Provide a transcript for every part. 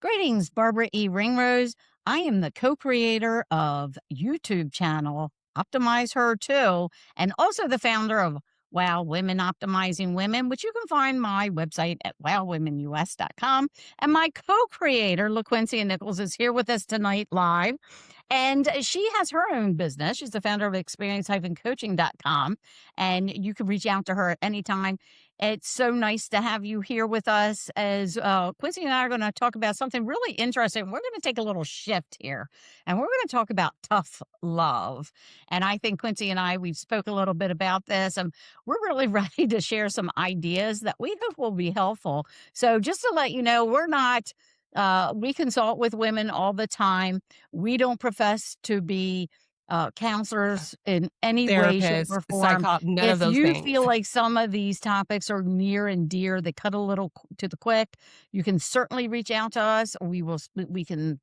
Greetings, Barbara E. Ringrose. I am the co-creator of YouTube channel Optimize Her² and also the founder of Wow Women Optimizing Women, which you can find my website at wowwomenus.com. And my co-creator, LaQuincia Nichols, is here with us tonight live. And she has her own business. She's the founder of experience-coaching.com. And you can reach out to her at any time. It's so nice to have you here with us as Quincy and I are going to talk about something really interesting. We're going to take a little shift here and we're going to talk about tough love. And I think Quincy and I, we've spoke a little bit about this and we're really ready to share some ideas that we hope will be helpful. So just to let you know, we're not, we consult with women all the time. We don't profess to be counselors in any way, shape, Therapist, or form. none of If those you things. feel like some of these topics are near and dear, they cut a little to the quick, you can certainly reach out to us. We can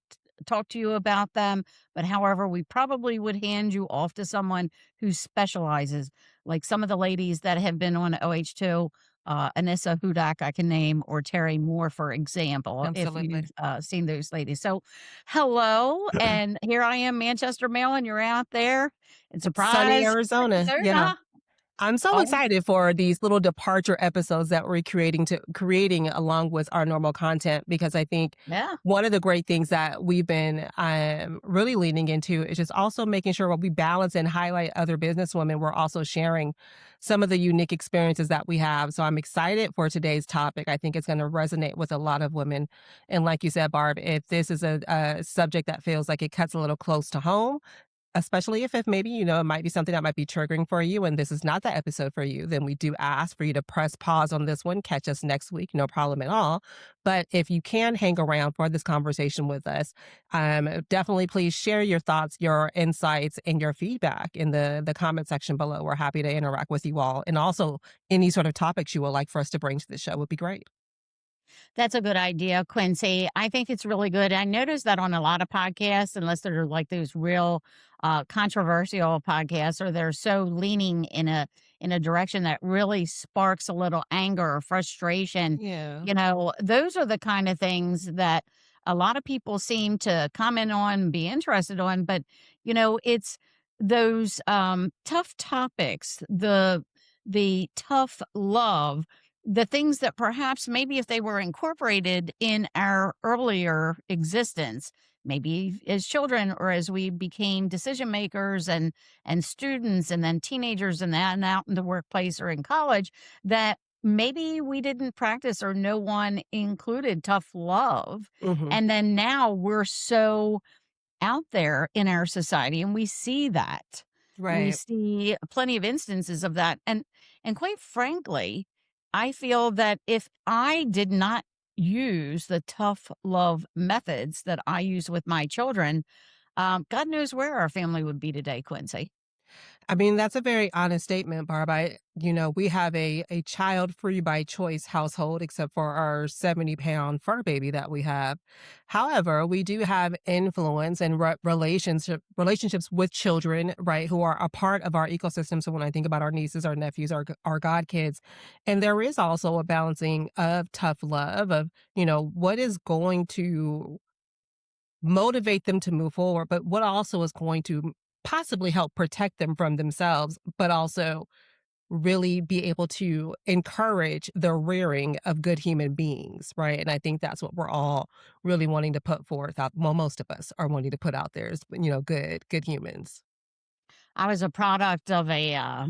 talk to you about them. But however, we probably would hand you off to someone who specializes, like some of the ladies that have been on OH2. Anissa Hudak, I can name, or Terry Moore, for example, if Absolutely. you've seen those ladies. So, hello, and here I am, Manchester, Maryland. You're out there, and It's sunny surprise, Arizona. Yeah. Arizona. I'm so Oh, excited for these little departure episodes that we're creating along with our normal content, because I think yeah, one of the great things that we've been really leaning into is just also making sure when we balance and highlight other businesswomen, we're also sharing some of the unique experiences that we have. So I'm excited for today's topic. I think it's going to resonate with a lot of women. And like you said, Barb, if this is a subject that feels like it cuts a little close to home, especially if maybe, it might be something that might be triggering for you and this is not the episode for you, then we do ask for you to press pause on this one, catch us next week, no problem at all. But if you can hang around for this conversation with us, definitely please share your thoughts, your insights, and your feedback in the comment section below. We're happy to interact with you all. And also any sort of topics you would like for us to bring to the show would be great. that's a good idea, Quincy. I think it's really good. I noticed that on a lot of podcasts, unless they're like those real controversial podcasts, or they're so leaning in a direction that really sparks a little anger or frustration. Yeah. Those are the kind of things that a lot of people seem to comment on and be interested on. But it's those tough topics, the tough love, the things that perhaps maybe if they were incorporated in our earlier existence, maybe as children or as we became decision makers and students and then teenagers and out in the workplace or in college, that maybe we didn't practice or no one included tough love. Hmm. And then now we're so out there in our society and we see that. We Right. see plenty of instances of that. And quite frankly, I feel that if I did not use the tough love methods that I use with my children, God knows where our family would be today, Quincy. I mean, that's a very honest statement, Barb. We have a child free by choice household, except for our 70-pound fur baby that we have. However, we do have influence and relationships with children, right, who are a part of our ecosystem. So when I think about our nieces, our nephews, our godkids, and there is also a balancing of tough love of, what is going to motivate them to move forward, but what also is going to possibly help protect them from themselves, but also really be able to encourage the rearing of good human beings, right? And I think that's what we're all really wanting to put forth out. Well, most of us are wanting to put out there is, good humans. I was a product of a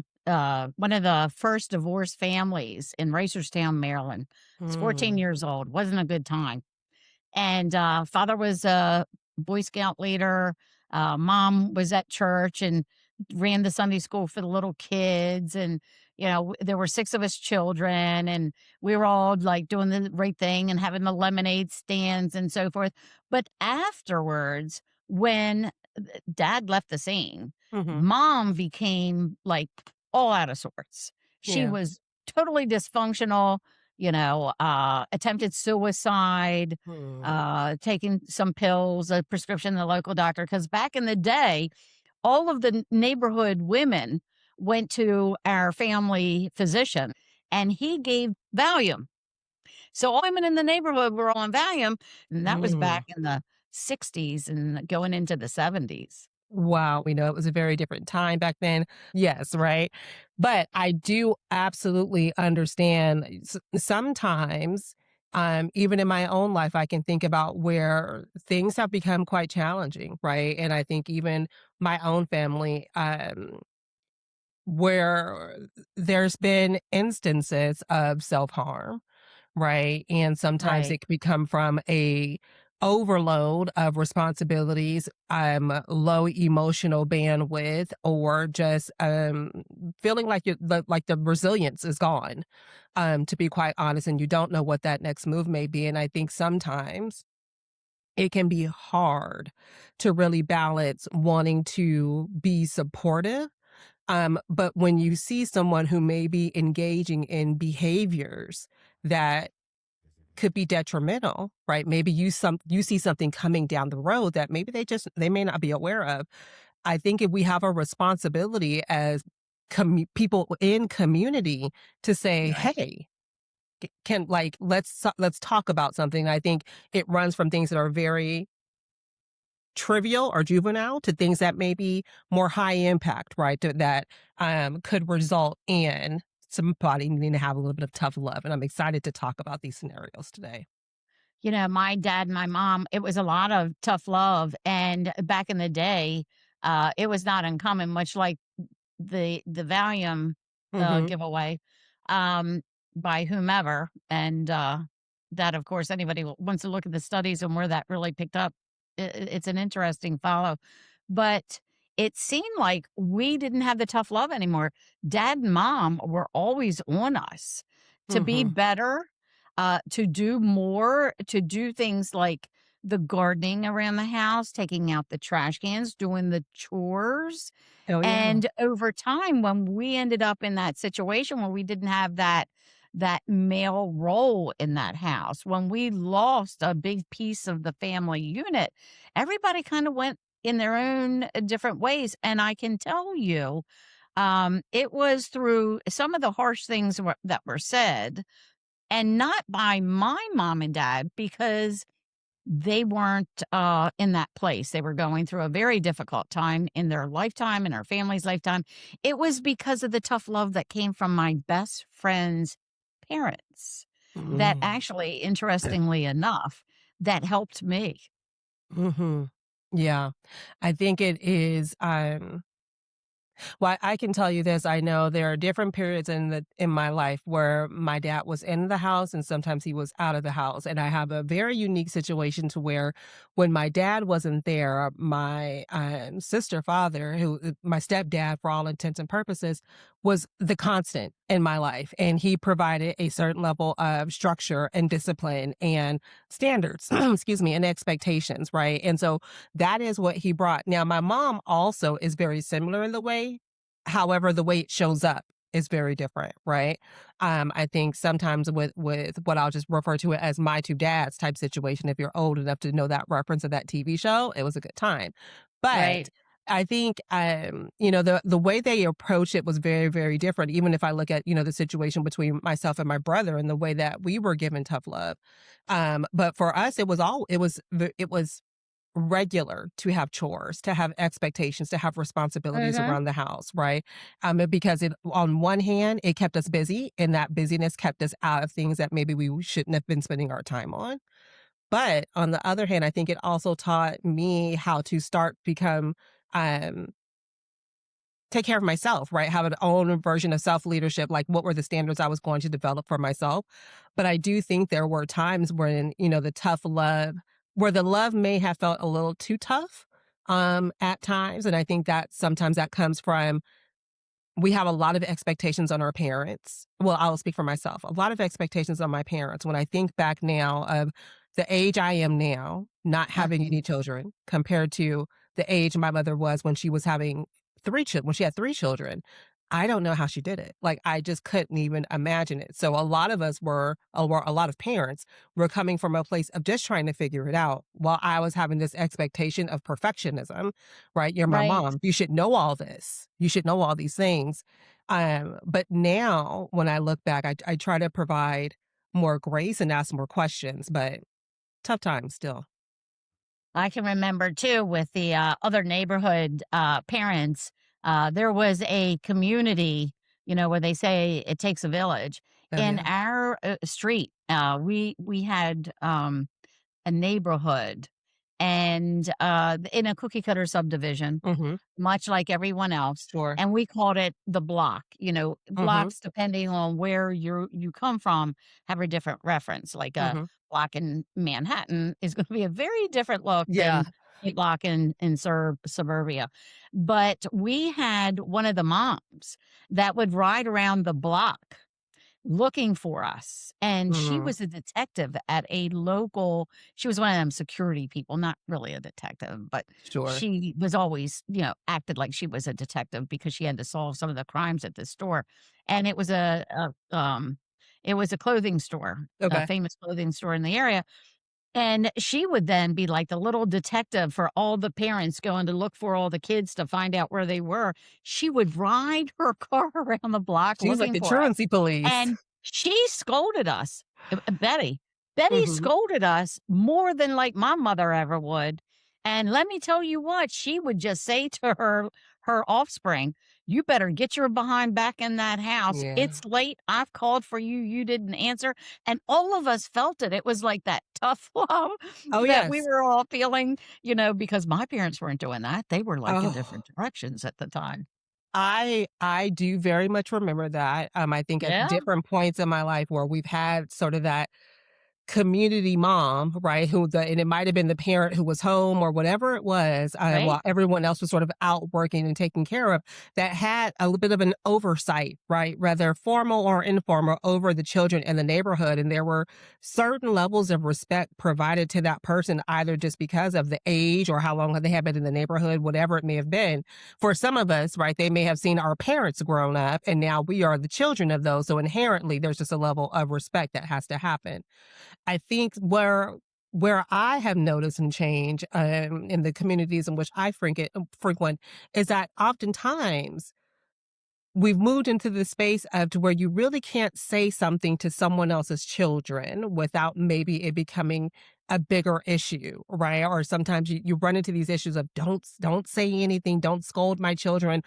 one of the first divorced families in Racerstown, Maryland. I was 14 Hmm. years old. Wasn't a good time. And father was a Boy Scout leader. Mom was at church and ran the Sunday school for the little kids. And, there were six of us children, and we were all like doing the right thing and having the lemonade stands and so forth. But afterwards, when dad left the scene, Hmm. mom became like all out of sorts. She Yeah. was totally dysfunctional, attempted suicide, Hmm. taking some pills, a prescription to the local doctor. Because back in the day, all of the neighborhood women went to our family physician and he gave Valium. So all women in the neighborhood were on Valium, and that was Mm. back in the '60s and going into the '70s. Wow, we know it was a very different time back then. Yes, right? But I do absolutely understand sometimes, even in my own life, I can think about where things have become quite challenging, right? And I think even my own family, where there's been instances of self-harm, right? And sometimes Right. it can become from a overload of responsibilities, low emotional bandwidth, or just feeling like like the resilience is gone, to be quite honest, and you don't know what that next move may be. And I think sometimes it can be hard to really balance wanting to be supportive, but when you see someone who may be engaging in behaviors that could be detrimental, right? Maybe you see something coming down the road that maybe they may not be aware of. I think if we have a responsibility as people in community to say, Right. "Hey, can like let's talk about something." I think it runs from things that are very trivial or juvenile to things that may be more high impact, right? That could result in somebody needing to have a little bit of tough love. And I'm excited to talk about these scenarios today. My dad and my mom, it was a lot of tough love, and back in the day, it was not uncommon, much like the Valium, Hmm. giveaway, um, by whomever, and, that, of course, anybody who wants to look at the studies and where that really picked up, it's an interesting follow, but it seemed like we didn't have the tough love anymore. Dad and mom were always on us to be Hmm. better, to do more, to do things like the gardening around the house, taking out the trash cans, doing the chores, Oh yeah. and over time, when we ended up in that situation where we didn't have that male role in that house, when we lost a big piece of the family unit, everybody kind of went in their own different ways. And I can tell you, it was through some of the harsh things that were said, and not by my mom and dad, because they weren't, in that place. They were going through a very difficult time in their lifetime, in our family's lifetime. It was because of the tough love that came from my best friend's parents that Mm. actually, interestingly enough, that helped me. Hmm. Yeah, I think it is. Well, I can tell you this, I know there are different periods in my life where my dad was in the house and sometimes he was out of the house, and I have a very unique situation to where when my dad wasn't there, my, sister father, who my stepdad for all intents and purposes, was the constant in my life, and he provided a certain level of structure and discipline and standards, excuse me, and expectations, right? And so that is what he brought. Now, my mom also is very similar in the way. However, the way it shows up is very different, right? I think sometimes with what I'll just refer to it as my two dads type situation, if you're old enough to know that reference of that TV show, it was a good time. But Right. I think the way they approached it was very, very different. Even if I look at, the situation between myself and my brother and the way that we were given tough love. But for us, it was regular to have chores, to have expectations, to have responsibilities Mhm. around the house, right? Because it on one hand, it kept us busy, and that busyness kept us out of things that maybe we shouldn't have been spending our time on. But on the other hand, I think it also taught me how to start become um take care of myself, right? Have an own version of self leadership, like what were the standards I was going to develop for myself. But I do think there were times when, the tough love, where the love may have felt a little too tough at times. And I think that sometimes that comes from we have a lot of expectations on our parents. Well, I'll speak for myself. A lot of expectations on my parents. When I think back now of the age I am now, not having Mhm. any children, compared to the age my mother was when she was having when she had three children, I don't know how she did it. Like I just couldn't even imagine it. So a lot of us were a lot of parents were coming from a place of just trying to figure it out, while I was having this expectation of perfectionism, right? You're my Right. mom. You should know all this. You should know all these things. But now when I look back, I try to provide more grace and ask more questions, but tough times still. I can remember too with the other neighborhood parents, there was a community, where they say it takes a village. Oh, In yeah. our street, we had a neighborhood and in a cookie cutter subdivision, Mhm. much like everyone else, Sure. and we called it the block. Mhm. Blocks, depending on where you come from, have a different reference. Like a Mhm. block in Manhattan is going to be a very different look Yeah. than a block in suburbia. But we had one of the moms that would ride around the block looking for us, and she Mhm. was a detective at a local. She was one of them security people, not really a detective, but Sure. she was always, acted like she was a detective because she had to solve some of the crimes at the store, and it was a clothing store, a Okay. famous clothing store in the area, and she would then be like the little detective for all the parents going to look for all the kids to find out where they were. She would ride her car around the block She's like looking the for us. truancy police. And she scolded us, Betty. Betty Mhm. scolded us more than, like, my mother ever would, and let me tell you what, she would just say to her offspring, "You better get your behind back in that house. Yeah. It's late. I've called for you. You didn't answer." And all of us felt it. It was like that tough love Oh, that we yes. were all feeling, because my parents weren't doing that. They were, like, in Oh. different directions at the time. I do very much remember that. I think at Yeah, different points in my life where we've had sort of that community mom, right? And it might have been the parent who was home or whatever it was, while right? everyone else was sort of out working and taken care of, that had a little bit of an oversight, right? Whether formal or informal, over the children in the neighborhood. And there were certain levels of respect provided to that person, either just because of the age or how long they had been in the neighborhood, whatever it may have been. For some of us, right, they may have seen our parents grown up and now we are the children of those. So inherently, there's just a level of respect that has to happen. I think where I have noticed and change in the communities in which I frequent is that oftentimes we've moved into the space of to where you really can't say something to someone else's children without maybe it becoming a bigger issue, right? Or sometimes you run into these issues of don't say anything, don't scold my children.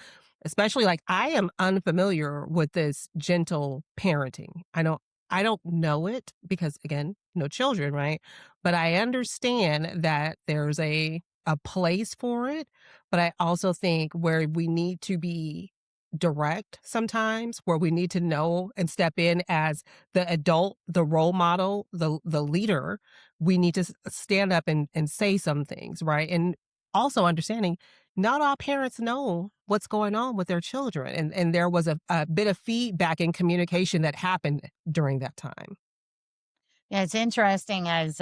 Especially like I am unfamiliar with this gentle parenting. I don't know it because again, no children, right? But I understand that there's a place for it. But I also think where we need to be direct sometimes, where we need to know and step in as the adult, the role model, the leader, we need to stand up and say some things, right? And also understanding not all parents know what's going on with their children. And there was a bit of feedback and communication that happened during that time. Yeah, it's interesting as,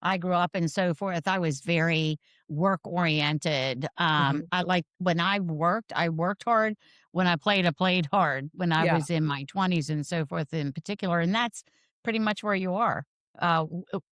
I grew up and so forth, I was very work oriented. Mhm. When I worked hard. When I played hard when I Yeah, was in my 20s and so forth in particular, and that's pretty much where you are.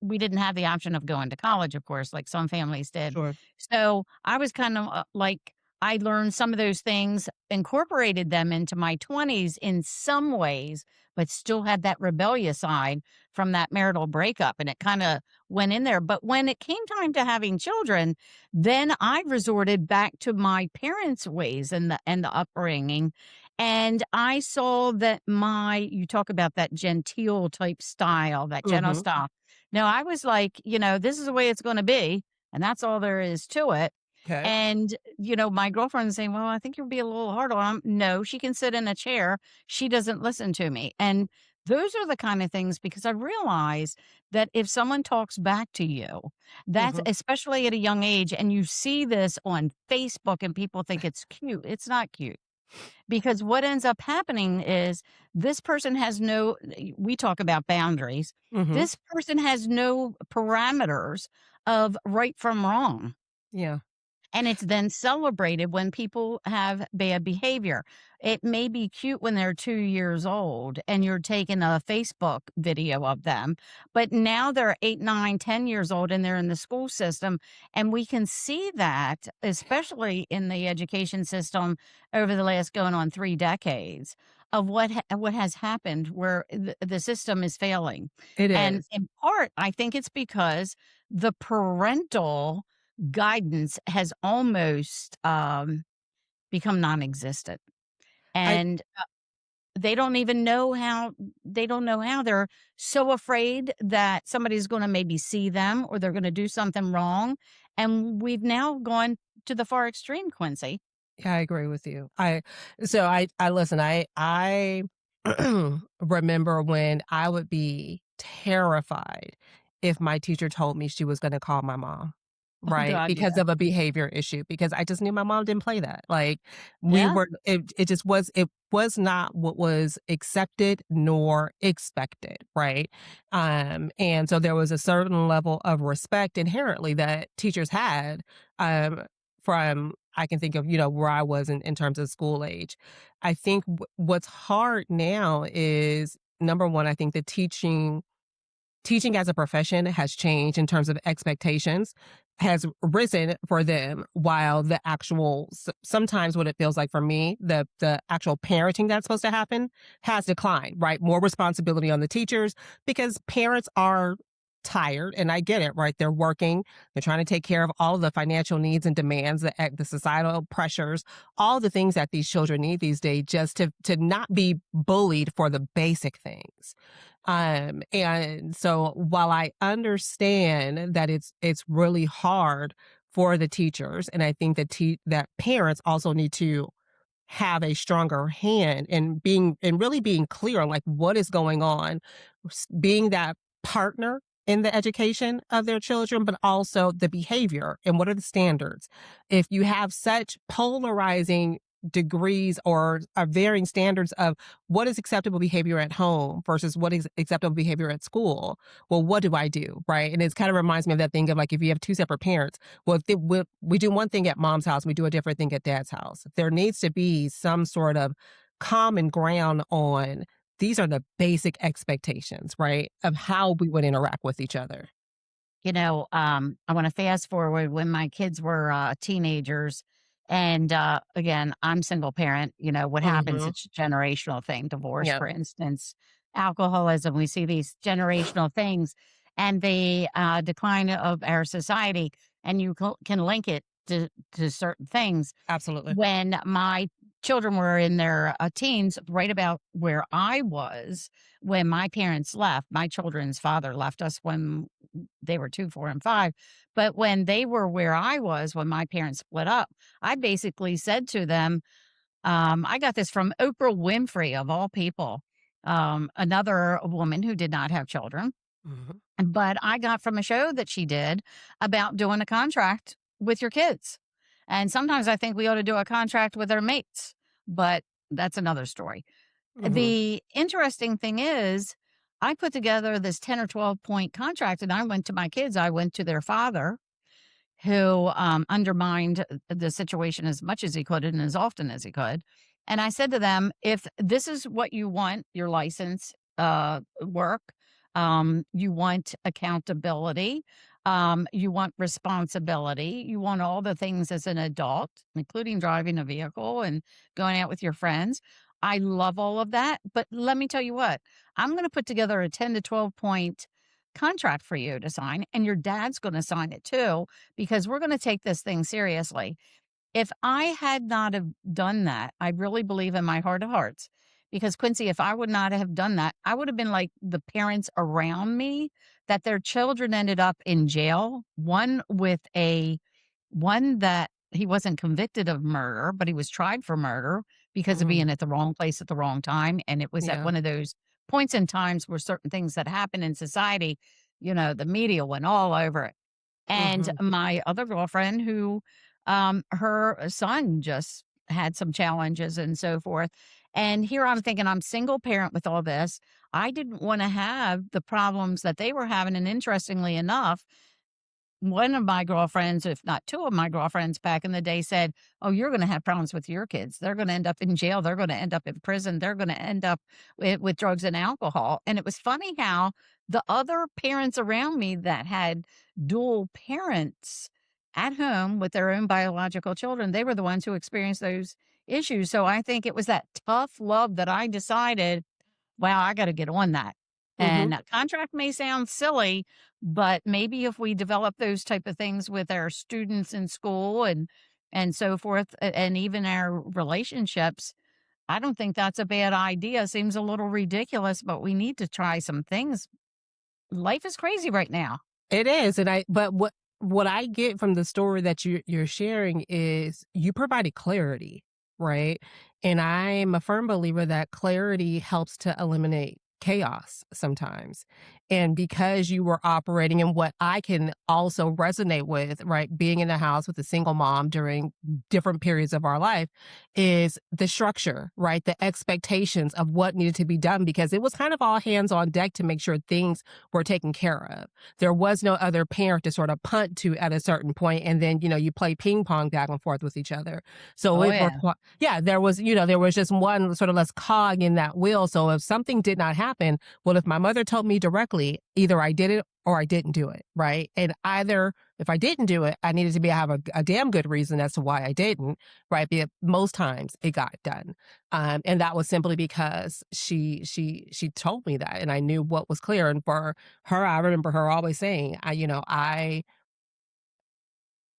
We didn't have the option of going to college, of course, like some families did. sure. So I was kind of like, I learned some of those things, incorporated them into my 20s in some ways, but still had that rebellious side from that marital breakup, and it kinda went in there. But when it came time to having children, then I resorted back to my parents' ways and the upbringing, and I saw that you talk about that genteel type style, that gentle Mhm. style. No, I was like, "This is the way it's gonna be, and that's all there is to it." Okay. And, my girlfriend's saying, "Well, I think you'll be a little hard on him." No, she can sit in a chair. She doesn't listen to me. And those are the kind of things because I realize that if someone talks back to you, that's Mhm. especially at a young age, and you see this on Facebook and people think it's cute. It's not cute because what ends up happening is this person has we talk about boundaries. Mhm. This person has no parameters of right from wrong, Yeah. and it's then celebrated when people have bad behavior. It may be cute when they're 2 years old and you're taking a Facebook video of them, but now they're 8, 9, 10 years old and they're in the school system. And we can see that, especially in the education system over the last going on 3 decades. of what has happened where the system is failing. It And is. in part, I think it's because the parental guidance has almost, become non-existent. I And they don't even know how they don't know how. They're so afraid that somebody's gonna maybe see them or they're gonna do something wrong, and we've now gone to the far extreme, Quincy. Yeah, I agree with you. I listen, I remember when I would be terrified if my teacher told me she was gonna call my mom, Oh right? god, Because yeah. of a behavior issue, because I just knew my mom didn't play that. Like, Yeah, it was not what was accepted nor expected, right? And so there was a certain level of respect inherently that teachers had, um, from I can think of, where I was in terms of school age. I think what's hard now is number one, I think the teaching as a profession has changed in terms of expectations has risen for them while the actual sometimes what it feels like for me the actual parenting that's supposed to happen has declined, right? More responsibility on the teachers because parents are tired, and I get it, right? They're working, they're trying to take care of all of the financial needs and demands, the societal pressures, all the things that these children need these days, just to not be bullied for the basic things. And so while I understand that it's really hard for the teachers, and I think that that parents also need to have a stronger hand in being and really being clear on like what is going on, being that partner in the education of their children, but also the behavior and what are the standards. If you have such polarizing degrees or varying standards of what is acceptable behavior at home versus what is acceptable behavior at school, well, what do I do? Right. And it kind of reminds me of that thing of like if you have two separate parents, well, if we do one thing at mom's house, we do a different thing at dad's house. There needs to be some sort of common ground on these are the basic expectations, right, of how we would interact with each other. I want to fast forward when my kids were teenagers. And again, I'm single parent. You know, what happens? Mhm. It's a generational thing. Divorce, Yep. for instance, alcoholism. We see these generational things and the decline of our society. And you can link it to certain things Absolutely. when my children were in their teens, right about where I was when my parents left. My children's father left us when they were 2, 4, and 5. But when they were where I was when my parents split up, I basically said to them, I got this from Oprah Winfrey, of all people, another woman who did not have children. Mhm. But I got from a show that she did about doing a contract with your kids. And sometimes I think we ought to do a contract with our mates, but that's another story. Mhm. The interesting thing is, I put together this 10 or 12 point contract and I went to my kids. I went to their father who undermined the situation as much as he could and as often as he could. And I said to them, if this is what you want, your license work, you want accountability, you want responsibility, you want all the things as an adult, including driving a vehicle and going out with your friends. I love all of that. But let me tell you what, I'm going to put together a 10 to 12 point contract for you to sign, and your dad's going to sign it too because we're going to take this thing seriously. If I had not have done that, I really believe in my heart of hearts, because Quincy, if I would not have done that, I would have been like the parents around me that their children ended up in jail. One that he wasn't convicted of murder, but he was tried for murder because of Mhm. being at the wrong place at the wrong time. And it was at Yeah. one of those points in times where certain things that happen in society, the media went all over it. And Mhm. my other girlfriend who, her son just had some challenges and so forth. And here I'm thinking I'm single parent with all this. I didn't want to have the problems that they were having. And interestingly enough, one of my girlfriends, if not two of my girlfriends back in the day said, "Oh, you're going to have problems with your kids. They're going to end up in jail. They're going to end up in prison. They're going to end up with drugs and alcohol." And it was funny how the other parents around me that had dual parents at home with their own biological children, they were the ones who experienced those issues. So I think it was that tough love that I decided, wow, I got to get on that. Mhm. And a contract may sound silly, but maybe if we develop those type of things with our students in school and so forth, and even our relationships, I don't think that's a bad idea. Seems a little ridiculous, but we need to try some things. Life is crazy right now. It is, and what I get from the story that you're sharing is you provided clarity, right? And I'm a firm believer that clarity helps to eliminate chaos sometimes. And because you were operating in what I can also resonate with, right, being in the house with a single mom during different periods of our life is the structure, right? The expectations of what needed to be done because it was kind of all hands on deck to make sure things were taken care of. There was no other parent to sort of punt to at a certain point, and then, you play ping pong back and forth with each other. So Oh it yeah. requi yeah, there was just one sort of less cog in that wheel, so if something did not happen, well, if my mother told me directly, either I did it or I didn't do it, right? And either if I didn't do it, I needed to have a damn good reason as to why I didn't, right? But most times it got done. And that was simply because she told me that, and I knew what was clear. And for her, I remember her always saying, I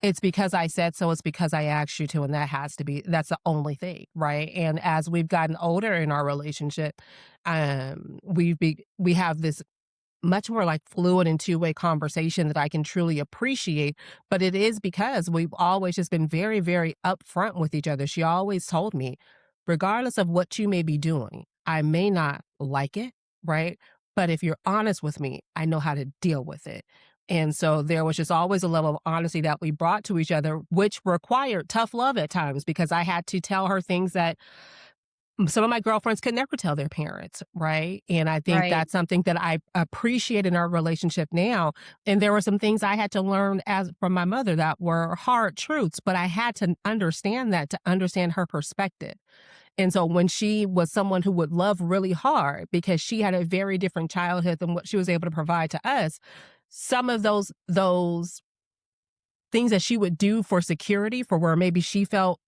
it's because I said so, it's because I asked you to, and that's the only thing, right? And as we've gotten older in our relationship, we have this much more like fluid and two-way conversation that I can truly appreciate. But it is because we've always just been very, very upfront with each other. She always told me, regardless of what you may be doing, I may not like it, right? But if you're honest with me, I know how to deal with it. And so there was just always a level of honesty that we brought to each other, which required tough love at times because I had to tell her things that some of my girlfriends could never tell their parents, right? And I think Right. that's something that I appreciate in our relationship now. And there were some things I had to learn as from my mother that were hard truths, but I had to understand that to understand her perspective. And so when she was someone who would love really hard because she had a very different childhood than what she was able to provide to us, some of those things that she would do for security for where maybe she felt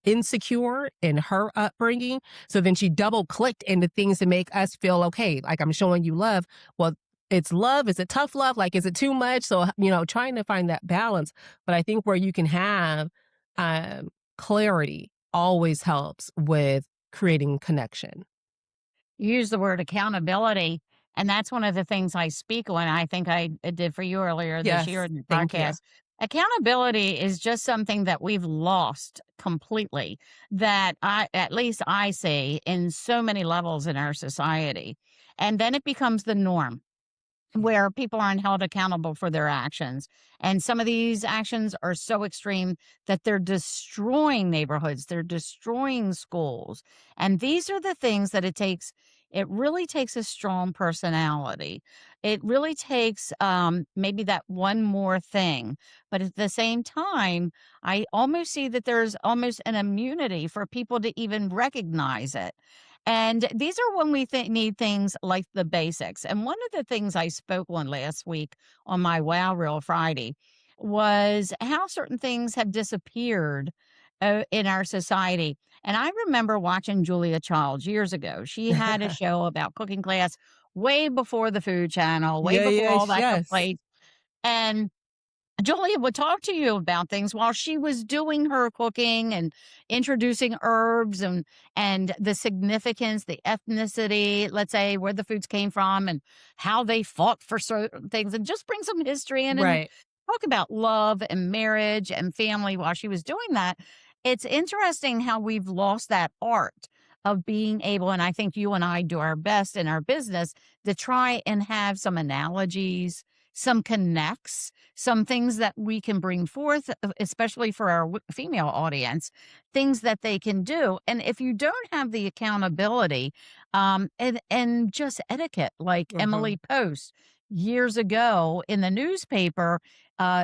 insecure in her upbringing. So then she double clicked into things to make us feel okay. Like I'm showing you love. Well, it's love. Is it tough love? Like, is it too much? So, trying to find that balance. But I think where you can have clarity always helps with creating connection. You use the word accountability, and that's one of the things I speak on. I think I did for you earlier this year Yes. in the Thank you. podcast. Accountability is just something that we've lost completely, that at least I see in so many levels in our society. And then it becomes the norm where people aren't held accountable for their actions. And some of these actions are so extreme that they're destroying neighborhoods, they're destroying schools. And these are the things that it really takes a strong personality. It really takes maybe that one more thing. But at the same time, I almost see that there's almost an immunity for people to even recognize it. And these are when we need things like the basics. And one of the things I spoke on last week on my Wow Real Friday was how certain things have disappeared in our society. And I remember watching Julia Childs years ago. She had a show about cooking class way before the Food Channel, way Yeah, before all yes, that took yes. place. And Julia would talk to you about things while she was doing her cooking and introducing herbs and the significance, the ethnicity, let's say where the foods came from and how they fought for certain things, and just bring some history in and Right. talk about love and marriage and family while she was doing that. It's interesting how we've lost that art of being able, and I think you and I do our best in our business to try and have some analogies, some connects, some things that we can bring forth, especially for our female audience, things that they can do. And if you don't have the accountability, and just etiquette, like Mhm. Emily Post years ago in the newspaper,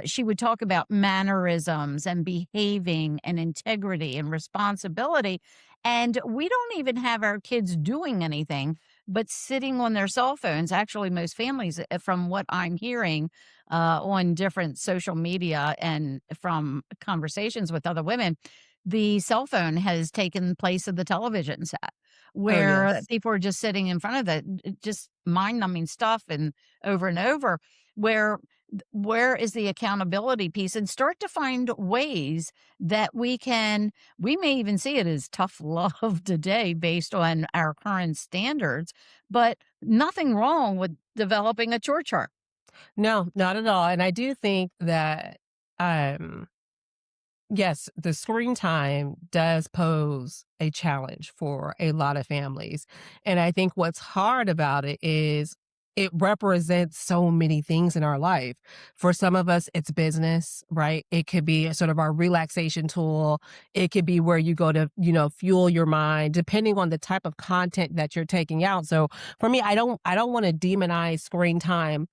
she would talk about mannerisms and behaving and integrity and responsibility. And we don't even have our kids doing anything but sitting on their cell phones. Actually, most families, from what I'm hearing on different social media and from conversations with other women, the cell phone has taken place of the television set, Oh, where yes. people are just sitting in front of it, just mind-numbing stuff and over, where where is the accountability piece? And start to find ways that we may even see it as tough love today based on our current standards, but nothing wrong with developing a chore chart. No, not at all, and I do think that, um yes, the screen time does pose a challenge for a lot of families. And I think what's hard about it is it represents so many things in our life. For some of us, it's business, right? It could be a sort of our relaxation tool. It could be where you go to, fuel your mind, depending on the type of content that you're taking out. So for me, I don't want to demonize screen time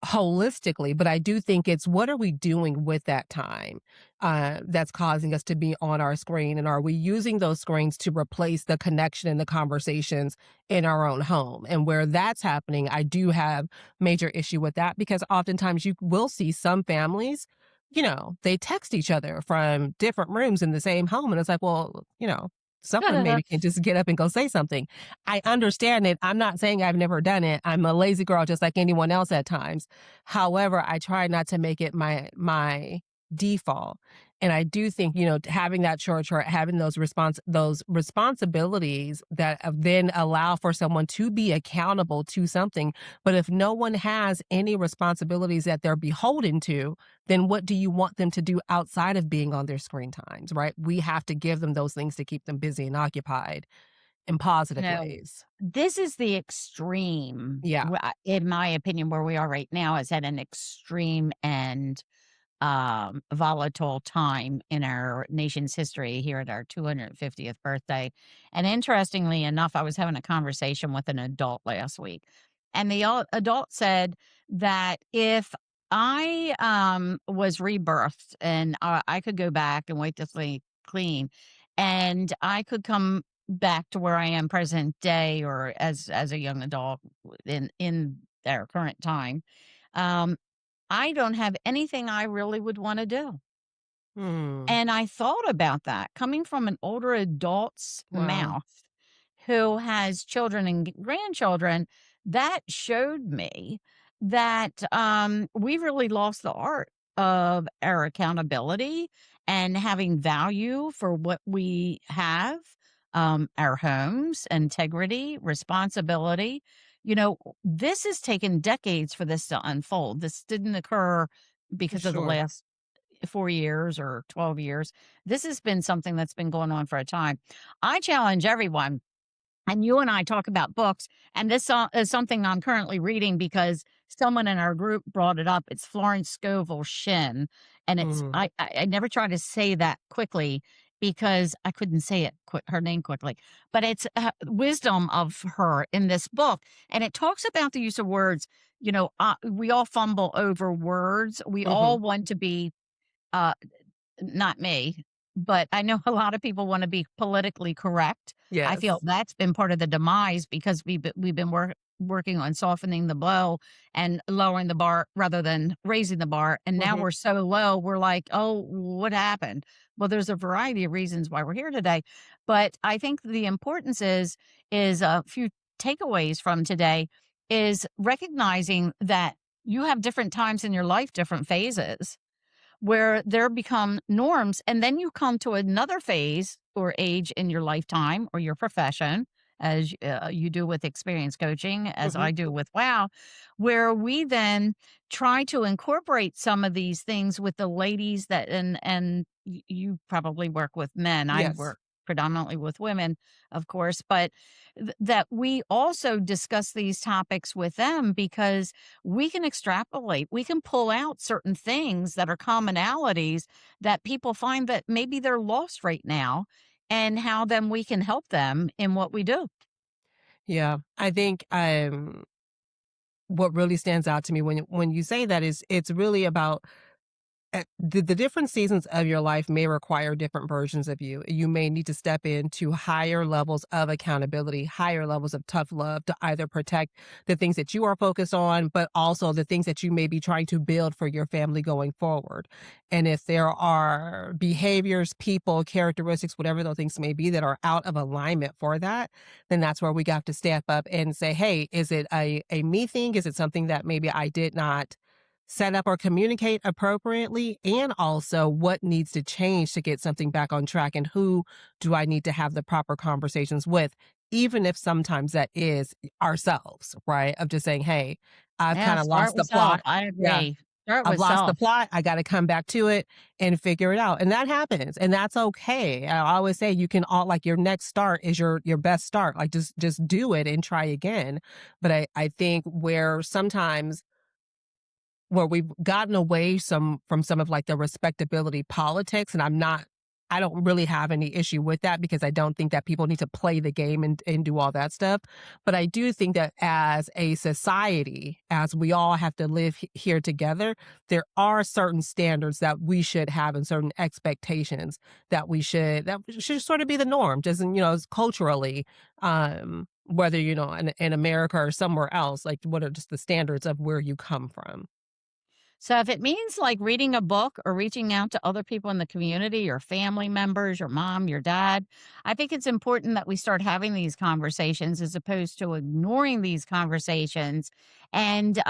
holistically, but I do think it's what are we doing with that time that's causing us to be on our screen? And are we using those screens to replace the connection and the conversations in our own home? And where that's happening, I do have major issue with that because oftentimes you will see some families, they text each other from different rooms in the same home. And it's like, well, someone maybe can just get up and go say something. I understand it. I'm not saying I've never done it. I'm a lazy girl just like anyone else at times. However, I try not to make it my default. And I do think, having that chore chart, having those responsibilities that then allow for someone to be accountable to something. But if no one has any responsibilities that they're beholden to, then what do you want them to do outside of being on their screen times, right? We have to give them those things to keep them busy and occupied in positive No, ways. this is the extreme, Yeah. in my opinion, where we are right now is at an extreme and volatile time in our nation's history here at our 250th birthday. And interestingly enough, I was having a conversation with an adult last week, and the adult said that if I was rebirthed and I could go back and wipe this thing clean, and I could come back to where I am present day or as a young adult in their current time, um, I don't have anything I really would wanna do. Hmm. And I thought about that coming from an older adult's Wow. mouth who has children and grandchildren, that showed me that, we really lost the art of our accountability and having value for what we have, our homes, integrity, responsibility. This has taken decades for this to unfold. This didn't occur For because of the sure. last 4 years or 12 years. This has been something that's been going on for a time. I challenge everyone, and you and I talk about books, and this is something I'm currently reading because someone in our group brought it up. It's Florence Scovel Shinn, and it's Mhm. I never try to say that quickly because I couldn't say it her name quickly, but it's wisdom of her in this book, and it talks about the use of words. We all fumble over words. We all Mhm. want to be uh, not me, but I know a lot of people wanna be politically correct. I feel Yes. that's been part of the demise because we've been working on softening the blow and lowering the bar rather than raising the bar, and now Mhm. we're so low, we're like, "Oh, what happened?" Well, there's a variety of reasons why we're here today, but I think the importance is a few takeaways from today is recognizing that you have different times in your life, different phases where there become norms. And then you come to another phase or age in your lifetime or your profession, as you do with experience coaching, as Mhm. I do with WOW, where we then try to incorporate some of these things with the ladies you probably work with men. I Yes. work predominantly with women, of course, but that we also discuss these topics with them because we can extrapolate. We can pull out certain things that are commonalities that people find that maybe they're lost right now and how then we can help them in what we do. Yeah. I think, what really stands out to me when you say that is it's really about the different seasons of your life may require different versions of you. You may need to step into higher levels of accountability, higher levels of tough love to either protect the things that you are focused on, but also the things that you may be trying to build for your family going forward. And if there are behaviors, people, characteristics, whatever those things may be that are out of alignment for that, then that's where we got to step up and say, hey, is it a me thing? Is it something that maybe I did not set up or communicate appropriately, and also what needs to change to get something back on track, and who do I need to have the proper conversations with, even if sometimes that is ourselves, right? Of just saying, hey, I've Yeah, kind of start lost the with self. plot. I Yeah. agree. Start I've with lost the self. plot. I got to come back to it and figure it out. And that happens. And that's okay. I always say you can all like your next start is your best start. Like just do it and try again. But I think where we've gotten away from some of like the respectability politics, and I don't really have any issue with that because I don't think that people need to play the game and do all that stuff. But I do think that as a society, as we all have to live here together, there are certain standards that we should have and certain expectations that should sort of be the norm, just culturally, whether in America or somewhere else, like what are just the standards of where you come from. So if it means like reading a book or reaching out to other people in the community, your family members, your mom, your dad, I think it's important that we start having these conversations as opposed to ignoring these conversations. And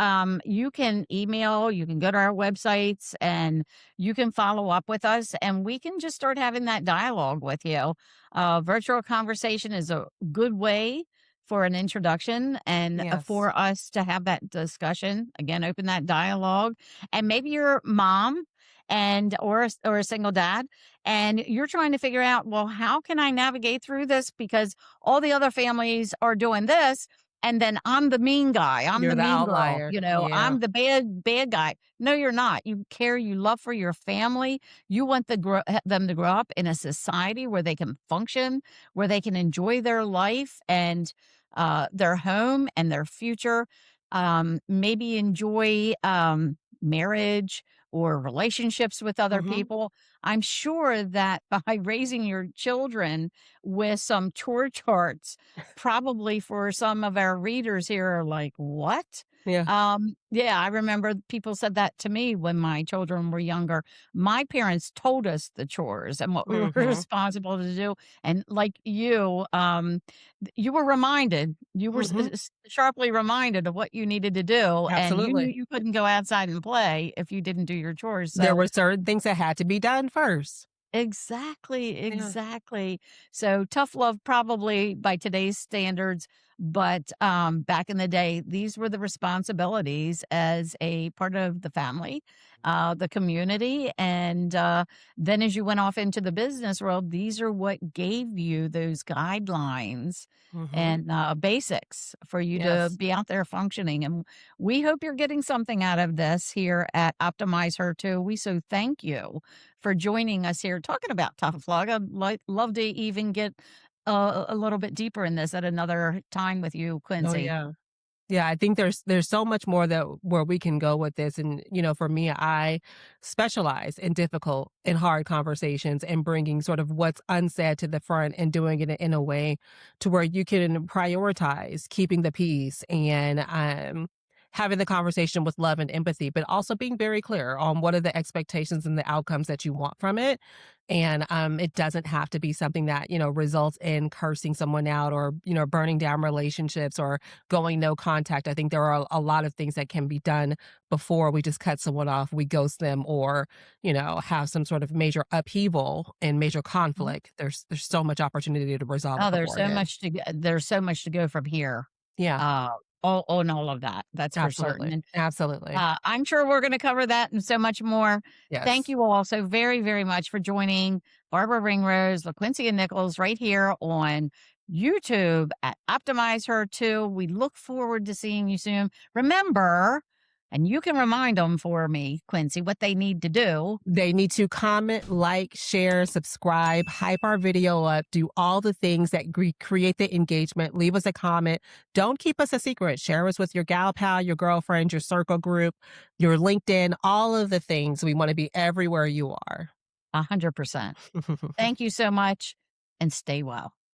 you can email, you can go to our websites, and you can follow up with us, and we can just start having that dialogue with you. Virtual conversation is a good way for an introduction and Yes. for us to have that discussion again, open that dialogue, and maybe your mom and or a single dad, and you're trying to figure out, well, how can I navigate through this because all the other families are doing this, and then I'm the mean guy, I'm You're the the mean girl, outlier. Yeah. I'm the bad guy. No, you're not. You care, you love for your family. You want them to grow up in a society where they can function, where they can enjoy their life and their home and their future. Maybe enjoy marriage or relationships with other Mhm. people. I'm sure that by raising your children with some chore charts, probably for some of our readers here are like, what? Yeah. Yeah, I remember people said that to me when my children were younger. My parents told us the chores and what we were Mhm. responsible to do. And like you, you were reminded, you were Mhm. sharply reminded of what you needed to do, and you knew Absolutely. you couldn't go outside and play if you didn't do your chores. There So were certain things that had to be done first. exactly, Yeah. exactly. So tough love probably by today's standards, but back in the day, these were the responsibilities as a part of the family, the community, and then as you went off into the business world, these are what gave you those guidelines Mhm. and basics for you to Yes. be out there functioning. And we hope you're getting something out of this here at Optimize Her too. We so thank you for joining us here talking about tough love. I'd love to even get a little bit deeper in this at another time with you, Oh, Quincy. yeah. Yeah, I think there's so much more that where we can go with this, and for me, I specialize in difficult and hard conversations and bringing sort of what's unsaid to the front and doing it in a way to where you can prioritize keeping the peace and having the conversation with love and empathy, but also being very clear on what are the expectations and the outcomes that you want from it. And it doesn't have to be something that results in cursing someone out or burning down relationships or going no contact. I think there are a lot of things that can be done before we just cut someone off, we ghost them, or have some sort of major upheaval and major Mhm. conflict. There's so much opportunity to resolve it Oh, beforehand. there's so much to go from here. Yeah, Uh, all on all of that. That's for certain. absolutely, And absolutely. I'm sure we're going to cover that and so much more. Thank Yes. you all so very, very much for joining Barbara Ringrose, LaQuincia Nichols right here on YouTube at Optimize Her too. We look forward to seeing you soon. Remember, And you can remind them for me, Quincy, what they need to do. They need to comment, like, share, subscribe, hype our video up, do all the things that create the engagement. Leave us a comment. Don't keep us a secret. Share us with your gal pal, your girlfriend, your circle group, your LinkedIn, all of the things. We want to be everywhere you are. 100%. Thank you so much and stay well.